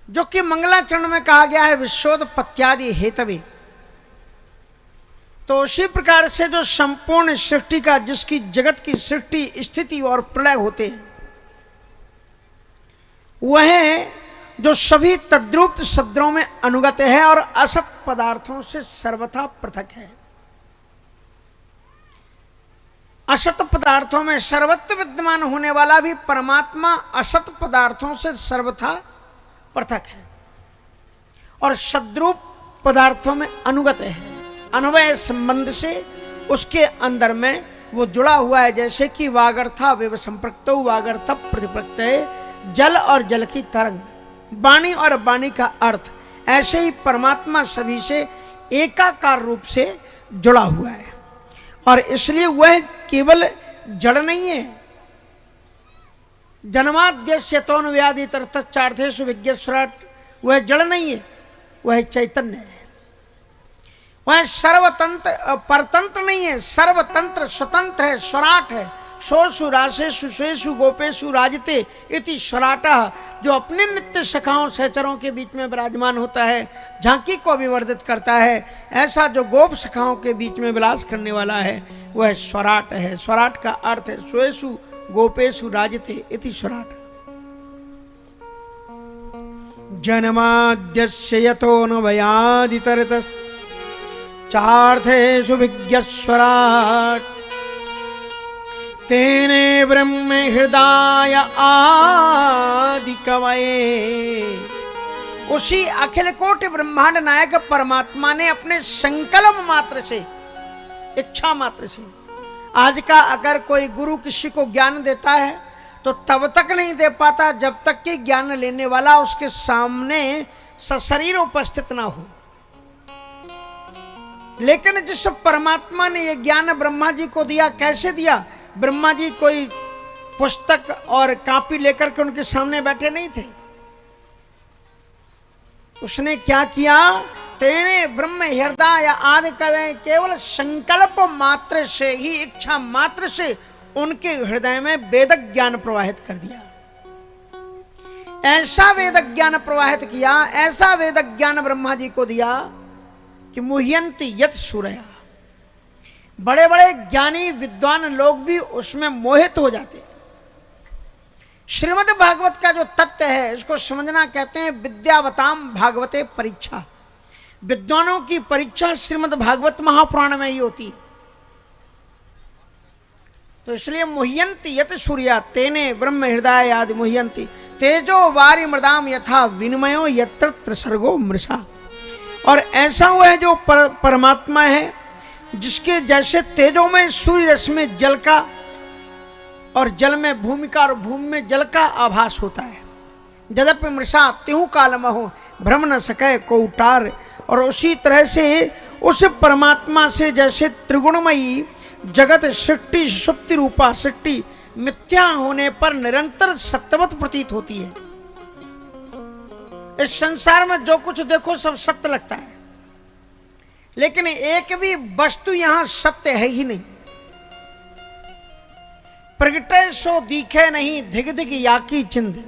जो कि मंगलाचरण में कहा गया है विश्वोत्पत्त्यादि हेतवे। तो उसी प्रकार से जो संपूर्ण सृष्टि का, जिसकी जगत की सृष्टि स्थिति और प्रलय होते हैं, वह जो सभी तद्रूप शब्दों में अनुगत है और असत पदार्थों से सर्वथा पृथक है। असत पदार्थों में सर्वत्र विद्यमान होने वाला भी परमात्मा असत पदार्थों से सर्वथा पृथक है और सद्रूप पदार्थों में अनुगत है। अन्वय संबंध से उसके अंदर में वो जुड़ा हुआ है। जैसे कि वागर्था विव संप्रक्तो वागर्थ प्रतिप्रक्त, जल और जल की तरंग, वाणी और वाणी का अर्थ, ऐसे ही परमात्मा सभी से एकाकार रूप से जुड़ा हुआ है और इसलिए वह केवल जड़ नहीं है। जन्माद्यस्यतोन व्याधि तर्थार्थेषु विज्ञस्वराट, वह जड़ नहीं है, वह चैतन्य है। वह सर्वतंत्र परतंत्र नहीं है, सर्वतंत्र स्वतंत्र है, स्वराट है। सोषु राशेषु स्वेषु गोपेषु राजते इति स्वराटः, जो अपने नित्य सखाओं सहचरों के बीच में विराजमान होता है, झांकी को विवर्धित करता है, ऐसा जो गोप सखाओं के बीच में विलास करने वाला है वह स्वराट है। स्वराट का अर्थ है स्वेषु गोपेषु राजते इति स्वराट। जन्माद्यस्य यतोऽन्वयादितरतः चार्थेषु विज्ञस्वराट्, तेने ब्रह्म हृदय आदि कवये। उसी अखिल कोटि ब्रह्मांड नायक परमात्मा ने अपने संकल्प मात्र से, इच्छा मात्र से, आज का अगर कोई गुरु किसी को ज्ञान देता है तो तब तक नहीं दे पाता जब तक कि ज्ञान लेने वाला उसके सामने सशरीर उपस्थित ना हो। लेकिन जिस परमात्मा ने यह ज्ञान ब्रह्मा जी को दिया, कैसे दिया? ब्रह्मा जी कोई पुस्तक और कॉपी लेकर के उनके सामने बैठे नहीं थे। उसने क्या किया? तेने ब्रह्म हृदय आदि कवये, केवल संकल्प मात्र से ही, इच्छा मात्र से उनके हृदय में वेद ज्ञान प्रवाहित कर दिया। ऐसा वेद ज्ञान प्रवाहित किया, ऐसा वेद ज्ञान ब्रह्मा जी को दिया कि मुह्यन्ति यत् सूरया, बड़े बड़े ज्ञानी विद्वान लोग भी उसमें मोहित हो जाते। श्रीमद् भागवत का जो तत्व है इसको समझना कहते हैं विद्यावताम भागवते परीक्षा। विद्वानों की परीक्षा श्रीमद् भागवत महापुराण में ही होती है। तो इसलिए मुह्यन्ति यत् सूर्या तेने ब्रह्म हृदय आदि मुह्यन्ति, तेजो वारि मृदाम यथा विनिमयो यत्र सर्गो मृषा। और ऐसा हुआ है जो परमात्मा है, जिसके जैसे तेजों में सूर्य रश्मि में जल का और जल में भूमि का और भूमि में जल का आभास होता है। जदपि मृषा तिहु कालमहो भ्रम न सके कोटार। और उसी तरह से उस परमात्मा से जैसे त्रिगुणमयी जगत सृष्टि सुप्ति रूपा सृष्टि मिथ्या होने पर निरंतर सत्यवत प्रतीत होती है। इस संसार में जो कुछ देखो सब सत्य लगता है, लेकिन एक भी वस्तु यहां सत्य है ही नहीं। प्रगटे सो दिखे नहीं धिग धिग याकी चिंद।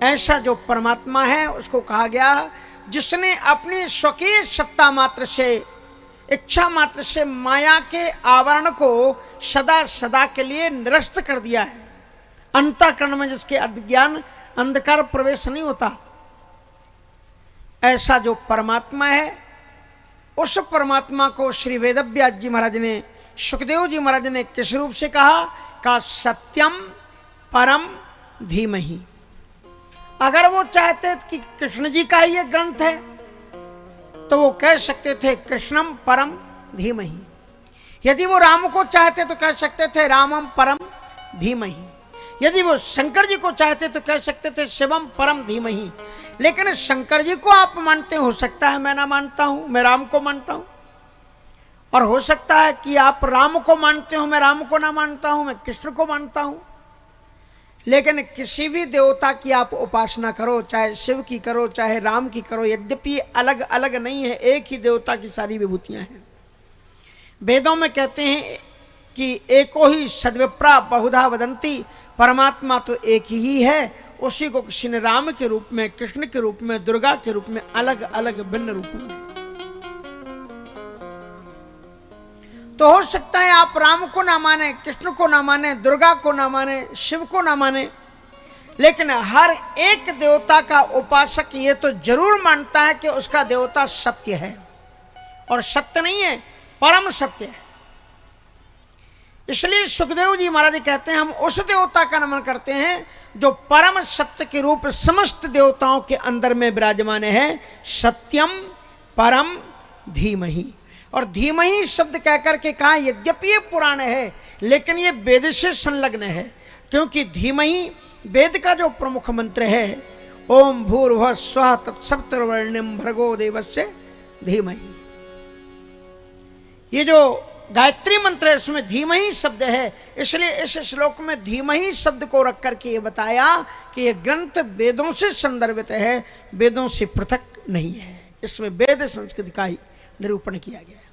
ऐसा जो परमात्मा है उसको कहा गया जिसने अपनी स्वकीय सत्ता मात्र से, इच्छा मात्र से माया के आवरण को सदा सदा के लिए निरस्त कर दिया है। अंतःकरण में जिसके अज्ञान अंधकार प्रवेश नहीं होता, ऐसा जो परमात्मा है, उस परमात्मा को श्री वेदव्यास जी महाराज ने, सुखदेव जी महाराज ने किस रूप से कहा? का सत्यम परम धीमहि। अगर वो चाहते कि कृष्ण जी का ही ये ग्रंथ है तो वो कह सकते थे कृष्णम परम धीमहि। यदि वो राम को चाहते तो कह सकते थे रामम परम धीमहि। यदि वो शंकर जी को चाहते तो कह सकते थे शिवम परम धीमहि। लेकिन शंकर जी को आप मानते हो सकता है मैं ना मानता हूं, मैं राम को मानता हूं। और हो सकता है कि आप राम को मानते हो, मैं राम को ना मानता हूं, मैं कृष्ण को मानता हूं। लेकिन किसी भी देवता की आप उपासना करो, चाहे शिव की करो चाहे राम की करो, यद्यपि अलग अलग नहीं है, एक ही देवता की सारी विभूतियां हैं। वेदों में कहते हैं कि एको ही सद्विप्रा बहुधा वदंती, परमात्मा तो एक ही है, उसी को किसी ने राम के रूप में, कृष्ण के रूप में, दुर्गा के रूप में, अलग अलग भिन्न रूपों में। तो हो सकता है आप राम को ना माने, कृष्ण को ना माने, दुर्गा को ना माने, शिव को ना माने, लेकिन हर एक देवता का उपासक ये तो जरूर मानता है कि उसका देवता सत्य है, और सत्य नहीं है, परम सत्य है। इसलिए सुखदेव जी महाराज कहते हैं हम उस देवता का नमन करते हैं जो परम सत्य के रूप समस्त देवताओं के अंदर में विराजमान है। सत्यम परम धीमहि। और धीमहि शब्द कहकर के कहा, यद्यपि ये पुराण है लेकिन ये वेद से संलग्न है, क्योंकि धीमहि वेद का जो प्रमुख मंत्र है, ओम भूर्भुवः स्वः तत्सवितुर्वरेण्यं भर्गो देवस्य धीमहि। ये जो गायत्री मंत्र है इसमें धीमहि शब्द है, इसलिए इस श्लोक में धीमहि शब्द को रख करके ये बताया कि ये ग्रंथ वेदों से संदर्भित है, वेदों से पृथक नहीं है। इसमें वेद संस्कृति का ही निरूपण किया गया है।